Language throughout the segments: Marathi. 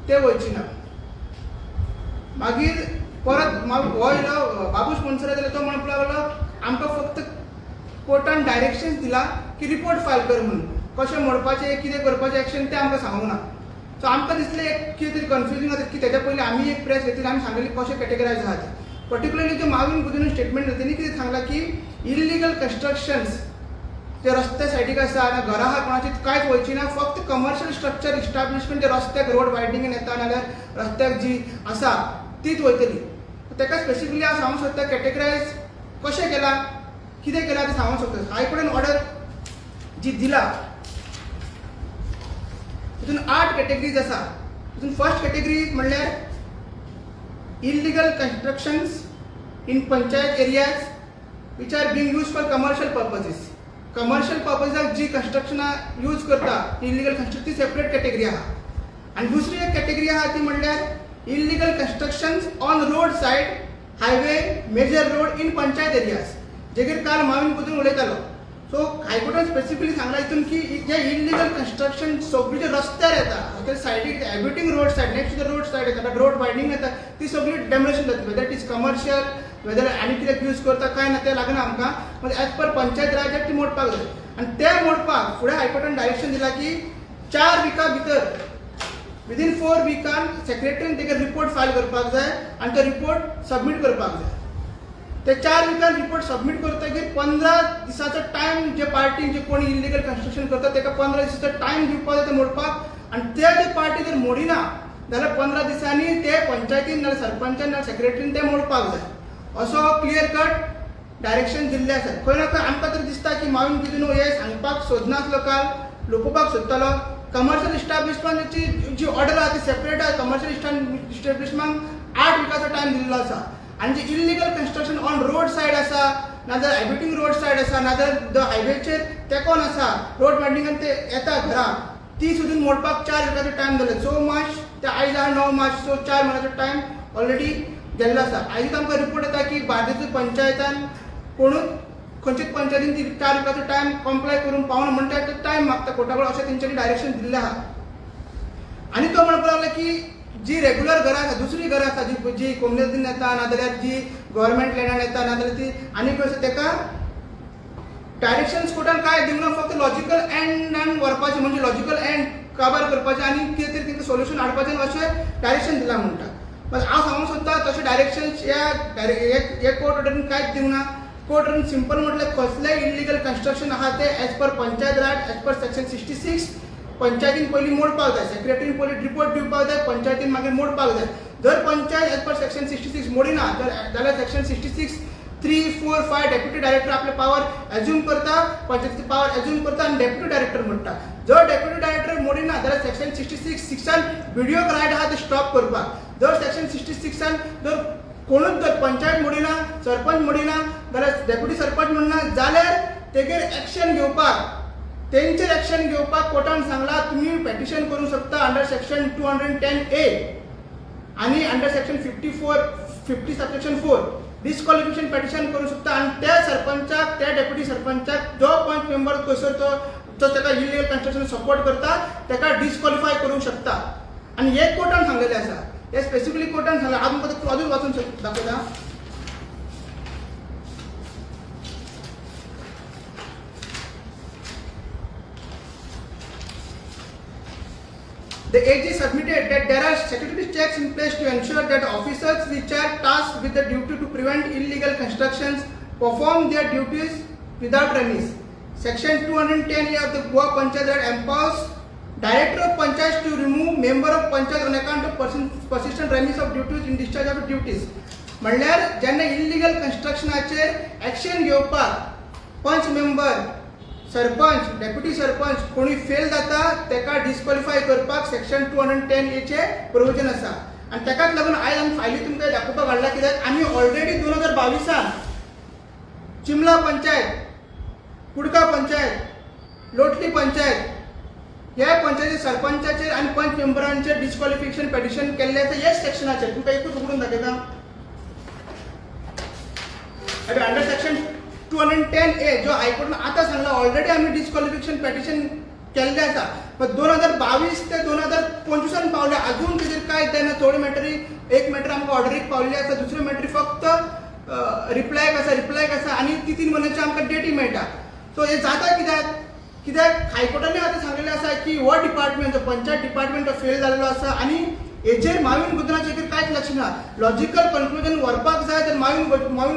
ते वयची ना. मागीर परत हो येयलो बाबूश मनसुरा जाल्यार तो म्हणपाक लागलो आमकां फक्त कोर्टान डायरेक्शन दिला की रिपोर्ट फायल कर म्हणून, कशें मोडपाचें कितें करपाचें एक्शन तें आमकां सांगूंक ना. सो आमकां दिसलें एक कितें तरी कन्फ्युजींग जाता की तेच्या पयलीं आमी एक प्रेस घेतली आमी सांगलें कशें कॅटेगरायज आहा तें. पर्टिक्युलरली जो माविन गुदिनो स्टेटमेंट तेणी कितें सांगलां की इलिगल कन्स्ट्रक्शन्स जे रस्ते सायडीक आसा आनी घरां आहा कोणाची कांयच वयची ना, फक्त कमर्शियल स्ट्रक्चर इस्टाब्लिशमेंट जे रस्त्याक रोड वायडनिंगेन येता नाजाल्यार रस्त्याक जी आसा तीच वयतली. ताका स्पेसिफिकली हांव सांगूंक सोदता कॅटेगरायज कशें केलां कितें केलां तें सांगूंक सोदता. हायकोर्टान ऑर्डर जी दिला तितून 8 कॅटेगरीज आसा. तितून फर्स्ट कॅटेगरी म्हणल्यार illegal constructions in panchayat areas which are being use for commercial purposes. Commercial पर्पजाक जी कन्स्ट्रक्शनां यूज करता इलिगल कन्स्ट्रक्शन ती सेपरेट कॅटेगरी आहा. आनी दुसरी एक कॅटेगरी आहा ती म्हणल्यार illegal constructions on road side highway major road in panchayat areas, जेकर काल माविन कुतून उलयतालो. सो हायकोर्टान स्पेसिफिकली सांगला हितून की जे इलिगल कन्स्ट्रक्शन सगळी जे रस्त्यार येता सायडीक abutting road side next to the road side येता रोड वायडनिंग येता ती सगळी डेमोलेशन जातली. Whether it is commercial whether आनी कितें यूज करता काय ना तें लागना आमकां, म्हणजे एज पर पंचायत राज ती मोडपाक जाय. आनी तें मोडपाक फुडें हायकोर्टान डायरेक्शन दिला की 4 विका भितर विदीन 4 विकान सेक्रेटरीन तेका रिपोर्ट फायल करपाक जाय आनी तो रिपोर्ट सबमीट करपाक जाय. ते 4 विकान रिपोर्ट सबमीट करतकीर 15 दिसाचो टायम जे पार्टी जे कोणी इलिगल कन्स्ट्रक्शन करता ताका 15 दिसाचो टायम दिवपाक जाय ते मोडपाक. आनी ते जे पार्टी जर मोडिना जाल्यार 15 दिसांनी ते पंचायतीन नाल्यार सरपंचान नाल्यार सेक्रेटरीन ते मोडपाक जाय असो क्लियर कट डायरेक्शन दिल्लें आसा. खंय ना खंय आमकां तर दिसता की माविन गुदिनो हे सांगपाक सोदनासलो काल लोपोवपाक सोदतालो. कमर्शियल इस्टाब्लिशमेंटाची जी ऑर्डर आहा ती सेपरेट आहा. कमर्शियल इस्टाब्लिशमेंट 8 विकाचो टायम दिल्लो आसा आनी जे illegal construction on road said आसा नाजाल्यार एबिटिंग रोड सायड आसा नाजाल्यार द हायवेचेर तेकोन आसा रोड वायडनिंगान ते येता घरां ती सुद्दां मोडपाक 4 विकाचो टायम दिलो. 4 मार्च ते आयज आहा 9 मार्च, सो 4 म्हयन्याचो टायम ऑलरेडी गेल्लो आसा. आयज आमकां रिपोर्ट येता की बार्देस पंचायतान कोणूच खंयचीच पंचायतीन ती 4 विकाचो टायम कम्प्लाय करून पावना म्हणटा तो टायम मागता कोर्टा कडेन अशें तेंच्यांनी डायरेक्शन दिल्लें आहा. आनी तो म्हणपाक लागलो की जी रेग्युलर घरां आसा दुसरी घरां आसा जी कम्युनिटीन येता नाजाल्यार जी गव्हर्मेंट लँडान येता नाजाल्यार ती आनी खंय आसा तेका डायरेक्शन्स कोर्टान काय दिवना, फक्त लॉजिकल एंडान व्हरपाचें म्हणजे लॉजिकल एंड काबार करपाचें आनी कितें तरी तांकां सोल्युशन हाडपाचें अशें डायरेक्शन दिलां म्हणटा. बट हांव सांगूंक सोदता तशें डायरेक्शन्स ह्या कोर्ट ऑर्डरीन कांयच दिवना. कोर्ट ऑर्डरीन सिंपल म्हटल्यार कसलेंय इलिगल कन्स्ट्रक्शन आहा ते एज पर पंचायत राज एज पर सेक्शन 66 पंचायतीन पयलीं मोडपाक जाय. सेक्रेटरीन पयलीं रिपोर्ट दिवपाक जाय, पंचायतीन मागीर मोडपाक जाय. जर पंचायत एज पर सेक्शन 66 मोडिना जाल्यार सेक्शन 66 3, 4, 5 डेप्युटी डायरेक्टर आपले पावर एज्यूम करता, पंचायतीची पावर एज्यूम करता आनी डेप्युटी डायरेक्टर म्हणटा. जर डेप्युटी डायरेक्टर मोडिना जाल्यार सेक्शन 66 व्हिडिओ रायट आहा ते स्टॉप करपाक. जर सेक्शन 66 जर कोणूच जर पंचायत मोडिना सरपंच मोडिना जाल्यार डेप्युटी सरपंच म्हणना जाल्यार तेजेर एक्शन घेवपाक तेंचेर एक्शन घेवपाक कोर्टान सांगला तुम्ही पेटिशन करूंक शकता अंडर सेक्शन 210A आनी अंडर सेक्शन 50 सबसेक्शन 4 डिस्क्वॉलिफिकेशन पेटिशन करूंक शकता. आनी त्या सरपंचाक त्या डेप्युटी सरपंचाक जो पॉयंट मेंबर खंयसर तो ताका इलिगल कन्स्ट्रक्शन सपोर्ट करता ताका डिस्क्वॉलिफाय करूंक शकता. आनी हे कोर्टान सांगलेलें आसा. हे स्पेसिफिकली कोर्टान सांगलां. हांव तुमकां अजून वाचून दाखयता. The AG submitted that there are statutory checks in place to ensure that officers which are tasked with the duty to prevent illegal constructions perform their duties without remiss. Section 210A of the Goa Panchayat Act empowers Director of Panchayat to remove member of Panchayat on account of persistent remiss of duties in discharge of duties. म्हणल्यार जेन्ना इल्लीगल कन्स्ट्रक्शनाचेर एक्शन घेवपाक पंच मेंबर सरपंच डेप्युटी सरपंच कोणी फेल जाता ताका डिस्क्वॉलिफाय करपाक सेक्शन 210A चे प्रोविजन आसा. आनी ताकाच लागून आयज आमी फायली तुमकां दाखोवपाक हाडला कित्याक आमी ऑलरेडी 2022 चिमला पंचायत, कुडका पंचायत, लोटली पंचायत ह्या पंचायती सरपंचाचेर आनी पंच मेंबरांचेर डिस्क्वॉलिफिकेशन पेटिशन केल्लें आसा हेच सेक्शनाचेर. तुमकां एकूच उगडून दाखयता. अंडर सेक्शन 210A जो हायकोर्टान आतां सांगला ऑलरेडी आमी डिस्क्वॉलिफिकेशन पेटिशन केल्लें आसा. पण 2022 ते 2025 पावले अजून तेजेर कांय जायना. थोडी मॅटरी एक मॅटर आमकां ऑर्डरीक पावल्ली आसा, दुसरी मॅटरी फक्त रिप्लायक आसा आणि ती 3 म्हयन्याची आमकां डेटी मेळटा. सो हे जाता कित्याक हायकोर्टाने आतां सांगलेलें आसा की हो डिपार्टमेंट पंचायत डिपार्टमेंट फेल जाल्लो आसा आणि हेजेर माविन गुजराचेर कांयच लक्ष ना. लॉजिकल कन्क्लुजन व्हरपाक जाय तर माविन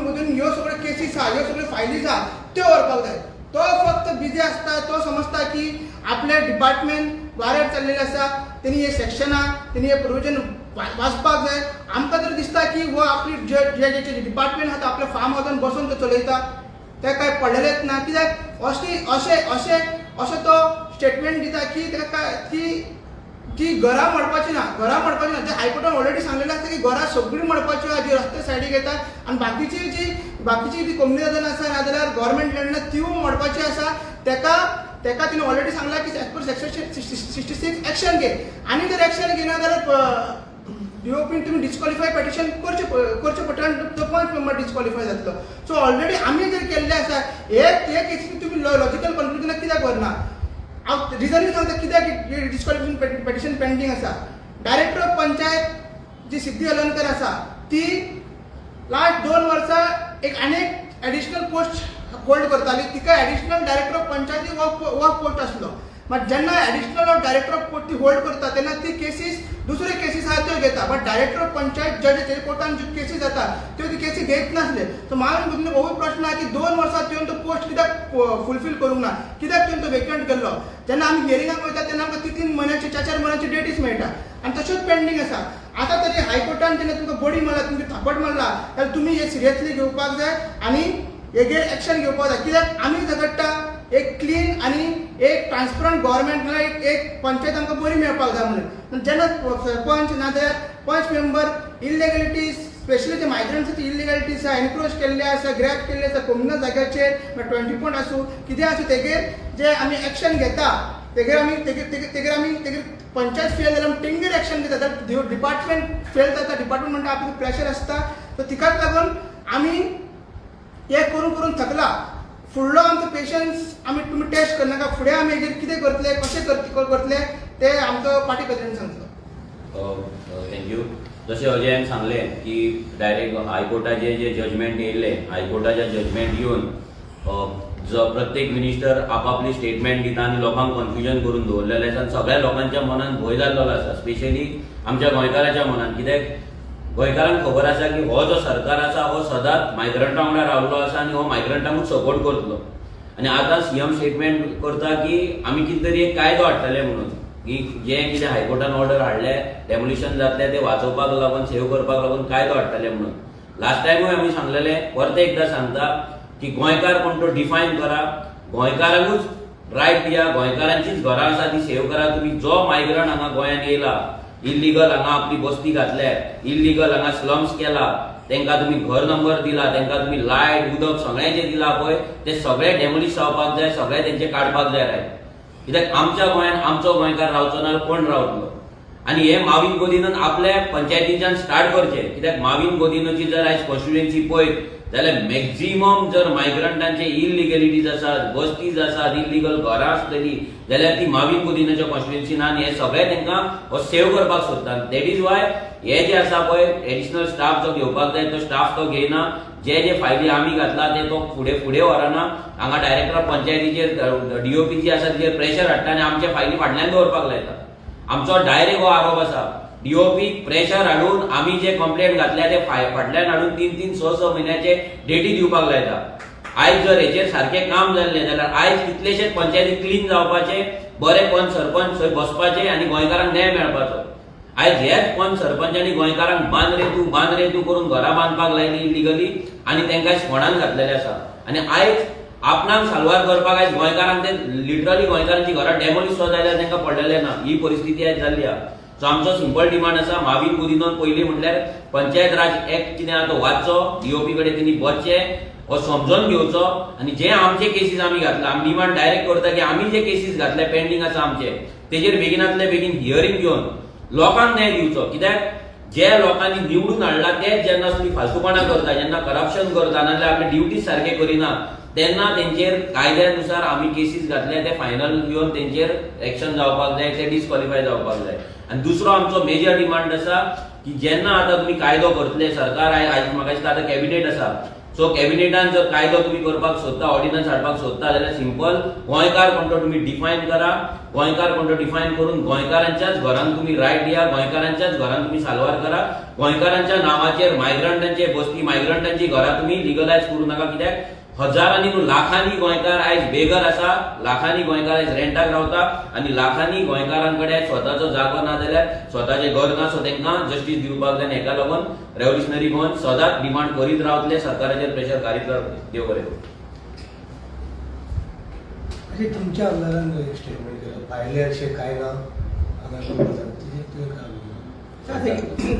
गुजरान ह्यो सगळ्यो केसीस आहा, ह्यो सगळ्यो फायलीज आहा त्यो व्हरपाक जाय. तो फक्त बिजी आसता, तो समजता की आपले डिपार्टमेंट वारेर चल्लेले आसा, तेणी हे सेक्शनां तेणी हे प्रोविजन वाचपाक जाय. आमकां तर दिसता की हो आपली जे डिपार्टमेंट आहा आपल्या फार्म हावजान बसून तो चलयता, ते काय पडलेलेच ना. कित्याक अशें तो स्टेटमेंट दिता की तेका ती घरां मोडपाची ना. ते हायकोर्टान ऑलरेडी सांगलेलें आसा की घरां सगळीं मोडपाची आहा जी रस्ते सायडीक येतात आनी बाकीची जी कम्युनिटी आसा नाजाल्यार गव्हर्मेंट लँड तिवूय मोडपाची आसा. तेका तिने ऑलरेडी सांगला की एज पर सेक्शन 66 एक्शन घे, आणि जर एक्शन घेना जाल्यार डीओपीन तुम्ही डिस्क्वॉलिफाय पेटिशन करचे पडटा आनी तो 5 मेंबर डिस्क्वॉलिफाय जातलो. सो ऑलरेडी आमी जर केल्ले आसा ते केसीन तुम्ही लॉजिकल कन्क्लुजनाक कित्याक व्हरना. हांव रिजनूय सांगता कित्याक डिस्क्वॉलिफिकेशन पेटिशन पेंडींग आसा. डायरेक्टर ऑफ पंचायत जी सिद्धी अलंकर आसा ती लास्ट 2 वर्सां एक एडिशनल पोस्ट होल्ड करताली. तिका एडिशनल डायरेक्टर ऑफ पंचायती हो पोस्ट आसलो. बट जेन्ना एडिशनल डायरेक्टर ऑफ पोस्ट ती होल्ड करता तेन्ना ती केसीस दुसरे केसीस आहा त्यो घेता. बट डायरेक्टर ऑफ पंचायत जज कोर्टान ज्यो केसीस जाता त्यो ती केसी घेत नासले. सो म्हाका तुमचो हो प्रश्न आहा की 2 वर्सां तुवें तो पोस्ट कित्याक फुलफील करूंक ना, कित्याक तुवें तो वेकंट केल्लो. जेन्ना आमी हियरिंगाक वयता तेन्ना आमकां 3 म्हयन्याची 4 म्हयन्याची डेटीस मेळटा आनी तश्योच पेंडींग आसा. आतां तरी हायकोर्टान जेन्ना तुमकां बडी मारला, तुमकां थापट मारला, जाल्यार तुमी हे सिरियसली घेवपाक जाय आनी हेजेर एक्शन घेवपाक जाय. कित्याक आमी झगडटा एक क्लीन आणि एक ट्रान्सपरंट गव्हर्मेंटला एक पंचायत आमकां बरी मेळपाक जाय म्हणून. जेन्ना सरपंच नाजाल्यार 5 मेंबर इलिगॅलिटीज स्पेशली जे मायग्रंट्स इलिगॅलिटीज आसा, एनक्रोच केल्ले आसा, ग्रॅब केल्ले आसा कम्युनल जाग्याचेर, ट्वेंटी पॉयंट आसूं कितें आसूं तेजेर जे आमी एक्शन घेता तेजेर आमी पंचायत फेल जाल्यार तेंगेर एक्शन घेता. डिपार्टमेंट फेल जाता, डिपार्टमेंट म्हणटा आपल्याक प्रेशर आसता. सो तिकाच लागून आमी हे करून थकला. फुडलो आमचो पेशन्स तुमी टेस्ट करनाका. फुडें आमी हेजेर कितें करतले, कशें करतले ते आमकां पार्टी प्रेसिडेंट सांगतलो. थँक्यू. जशें अजयान सांगलें की डायरेक्ट हायकोर्टाचे जे जजमेंट येयल्ले, हायकोर्टाच्या जजमेंट येवन प्रत्येक मिनिस्टर आपापली स्टेटमेंट दिता आनी लोकांक कन्फ्युजन करून दवरलेलें आसा. सगळ्या लोकांच्या मनान भंय जाल्लो आसा, स्पेशली आमच्या गोंयकाराच्या मनान. कित्याक गोंयकारांक खबर आसा की हो जो सरकार आसा हो सदांच मायग्रंटा वांगडा रावल्लो आसा आनी हो मायग्रंटांकूच सपोर्ट करतलो. आनी आतां सीएम स्टेटमेंट करता की आमी कितें तरी एक कायदो हाडटले म्हणून, की जें कितें हायकोर्टान ऑर्डर हाडले डेमोलिशन जातले ते वाचोवपाक लागून सेव करपाक लागून कायदो हाडटले म्हणून. लास्ट टायमूय आमी सांगलेलें, परत एकदां सांगता की गोंयकार कोण तो डिफायन करा, गोंयकारांकूच रायट दिया, गोंयकारांचीच घरां आसा ती सेव करा. तुमी जो मायग्रंट हांगा गोंयांत येयला, इल्लीगल हांगा आपली बस्ती घातल्या, इल्लीगल हांगा स्लम्स केला, तांकां तुमी घर नंबर दिला, तांकां तुमी लायट उदक सगळें जें दिलां पळय तें सगळें डेमोलिश जावपाक जाय, सगळें तेंचें काडपाक जाय रायट. कित्याक आमच्या गोंयांत आमचो गोंयकार रावचो ना कोण रावतलो. आनी हे माविन गोदिनान आपल्या पंचायतीच्यान स्टार्ट करचें. कित्याक माविन गोदिनाची जर आयज कॉन्स्टिट्युएन्सी पळयत जाल्यार मॅक्झिमम जर मायग्रंटांचे इलिगॅलिटीज आसात, बस्तीज आसात, इल्लीगल घरां आसतलीं जाल्यार ती माविन गोदिनाच्या कॉन्स्टिट्युएन्सीन आनी हे सगळें तांकां हो सेव करपाक सोदतात. दॅट इज वाय हे जे आसा पळय एडिशनल स्टाफ जो घेवपाक जाय तो स्टाफ तो घेयना. जे फायली आमी घातला ते तो फुडें व्हरना. हांगा डायरेक्टर ऑफ पंचायतीचेर डीओपी जी आसा तिचेर प्रेशर हाडटा आनी आमचे फायली फाटल्यान दवरपाक लायता. आमचो डायरेक्ट हो आरोप आसा. डीओपी प्रेशर हाडून आमी जे कंप्लेंट घातल्या ते फाटल्यान हाडून 3-3, 6-6 म्हयन्याचे डेटी दिवपाक लायता. आयज जर हेचेर सारकें काम जाल्लें जाल्यार आयज कितलेशेच पंचायती क्लीन जावपाचे, बरे पंच सरपंच थंय बसपाचे आनी गोंयकारांक न्याय मेळपाचो. आयज हेच पंच सरपंचांनी गोंयकारांक बांद रे तूं करून घरां बांदपाक लायली इलिगली आनी तांकां फोंडान घातलेलें आसा. आनी आयज आपणाक साल्वार करपाक आयज गोंयकारांक ते लिटरली गोंयकारांची घरां डेमोलिश सुद्दां जाल्यार तांकां पडलेलें ना. ही परिस्थिती आयज जाल्ली आहा. सो आमचो सिंपल डिमांड आसा माविन गोदिनान पयलीं म्हटल्यार पंचायत राज एक्ट कितें आहा तो वाचचो, डीओपी कडेन तेणी बसचें, हो समजून घेवचो आनी जे आमचे केसीस आमी घातला, आमी डिमांड डायरेक्ट करता की आमी जे केसीस घातले पेंडींग आसा आमचे तेजेर बेगिनांतले बेगीन हियरिंग घेवन लोकांक न्याय दिवचो. कित्याक जे लोकांनी निवडून हाडला तेच जेन्ना असली फालतूपणा करता, जेन्ना करप्शन करता, नाजाल्यार आपले ड्युटी सारखे करिना, तेन्ना तेंचेर कायद्यानुसार आमी केसीस घातले, ते फायनल येवन तेंचेर एक्शन जावपाक जाय, ते डिस्क्वॉलिफाय जावपाक जाय. आनी दुसरो आमचो मेजर डिमांड आसा की जेन्ना आतां तुमी कायदो करतले, सरकार आयज म्हाका दिसता आतां कॅबिनेट आसा, सो कॅबिनेटान जर कायदो तुम्ही करपाक सोदता, ऑर्डिनन्स हाडपाक सोदता जाल्यार सिंपल गोंयकार कोण तो तुम्ही डिफायन करा, गोंयकार कोण तो डिफायन करून गोंयकारांच्याच घरांत तुम्ही रायट दिया, गोंयकारांच्याच घरांत तुम्ही साल्वार करा, गोंयकारांच्या नावाचेर मायग्रंटांचे बसती, मायग्रंटांची घरां तुम्ही लिगलायज करू नाका. कित्याक हजारांनी न्हू लाखांनी गोंयकार आयज बेगर आसा, लाखांनी गोंयकार आयज रेंटाक रावता, आनी लाखांनी गोंयकारांकडे स्वताचो जागो ना जाल्यार स्वताचें घर ना, सो तांकां जस्टीस दिवपाक जाय. हेका लागून रेव्होल्युशनरी गोवन सदांच डिमांड करीत रावतले, सरकाराचेर प्रेशर कारीत रावतले. देव बरें करूं. अशें तुमच्या आमदारान एक स्टेटमेंट केलं, भायले अशें कांय ना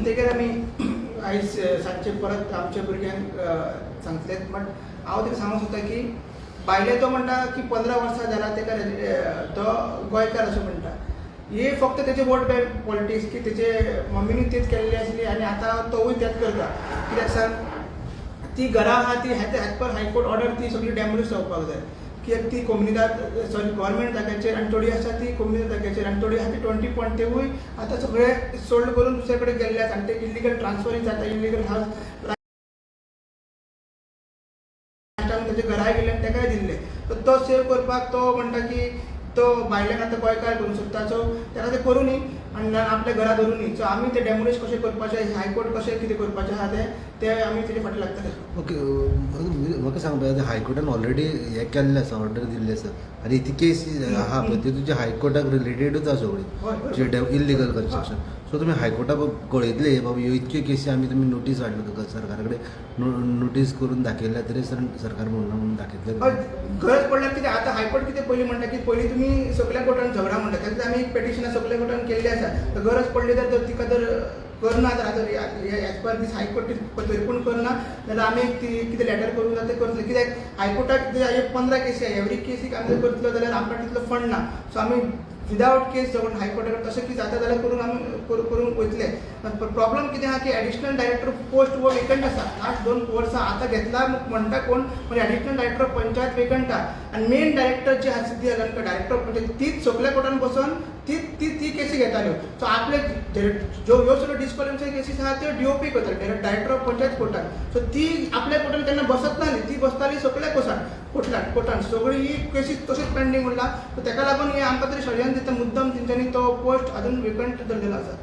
तेजेर आमी आयज सांजचे परत आमच्या भुरग्यांक सांगतलेत. बट हांव तेका सांगूंक सोदता की भायले तो म्हणटा की 15 वर्सां जाला तेका तो गोंयकार अशें म्हणटा. हे फक्त तेचे वोट बँक पॉलिटिक्स की तेचे मम्मीनी तेच केल्ली आसली आनी आतां तोवूय तेच करता. कित्याक सांग, ती घरां आहा ती ॲज पर हायकोर्ट ऑर्डर ती सगळी डॅमोलिश जावपाक जाय. कित्याक ती कोमुनिदाद गव्हर्मेंट जाग्याचेर आनी थोडी आसा ती कोमुनिदाद जाग्याचेर आनी थोडी आहा ती 20 पॉयंट तेवूय आतां सगळे सोल्ड करून दुसरे कडेन गेल्ले आसा आनी ते इलिगल ट्रान्सफरींग जाता, इलिगल हावस त्याचे घराय गेले आनी तेकाय दिल्ले. तो सेव करपाक तो म्हणटा की तो भायल्यान आतां गोंयकार करूंक सोदता, सो तेका ते करूं न्ही आनी आपल्या घरा धरूं न्ही. सो आमी ते डॅमोलिश कशें करपाचें, हायकोर्ट कशें कितें करपाचें आहा ते आमी तेजे फाटीं लागतले. ओके, म्हाका सांग पळय, हायकोर्टान ऑलरेडी हें केल्लें आसा, ऑर्डर दिल्ली आसा आनी ती केस आहा पळय ती तुज्या हायकोर्टाक रिलेटेडूच आसा सगळी, जे इलिगल कन्स्ट्रक्शन. सो तुमी हायकोर्टाक कळयतले बाबा ह्यो इतक्यो केसी आमी तुमी नोटीस हाडल्यो तुका सरकारा कडेन नोटीस करून दाखयल्या तरी सरकार म्हणना म्हणून दाखयतले. गरज पडल्यार कितें आतां हायकोर्ट कितें पयलीं म्हणटा की पयलीं तुमी सगळ्या कोर्टान झगडा म्हणटा, त्याखातीर आमी एक पेटिशनां सगळ्या कोर्टान केल्ली आसा. गरज पडली तर तिका जर करना जाल्यार एज पर दीस हायकोर्ट तरी पूण करना जाल्यार आमी कितें लेटर करूंक जाय तें करतले. कित्याक हायकोर्टाक 15 केसी आहा, एवरी केसीक आमी जर करतलो जाल्यार आमकां तितलो फंड ना. सो आमी विदावट केस जावन हायकोर्टाक तशें कितें जाता जाल्यार करून आमी करूंक वयतले. प्रॉब्लम कितें आहा की एडिशनल डायरेक्टर पोस्ट वो वेकंट आसा. लास्ट 2 वर्सां आतां घेतला म्हणटा कोण, म्हणजे additional director of panchayat vacant आहा आनी मेन डायरेक्टर जे आहा सिद्धी हलर्णकर डायरेक्टर ऑफ पंचायत, तीच सगळ्या कोर्टान बसून ती केसी घेताल्यो. सो आपले ह्यो सगळ्यो डिस्क्वॉलिफाय केसीस आहा त्यो डीओपी करताले, डायरेक्टर ऑफ पंचायत कोर्टान. सो ती आपल्या कोर्टान केन्ना बसत नासली, ती बसताली सगळ्या कोर्टान. सगळी ही केसीस तशीच पेंडींग उरला. सो तेका लागून हे आमकां तरी षडयंत्र दिता, मुद्दम तेंच्यांनी तो पोस्ट अजून वेकंट दवरलेलो आसा.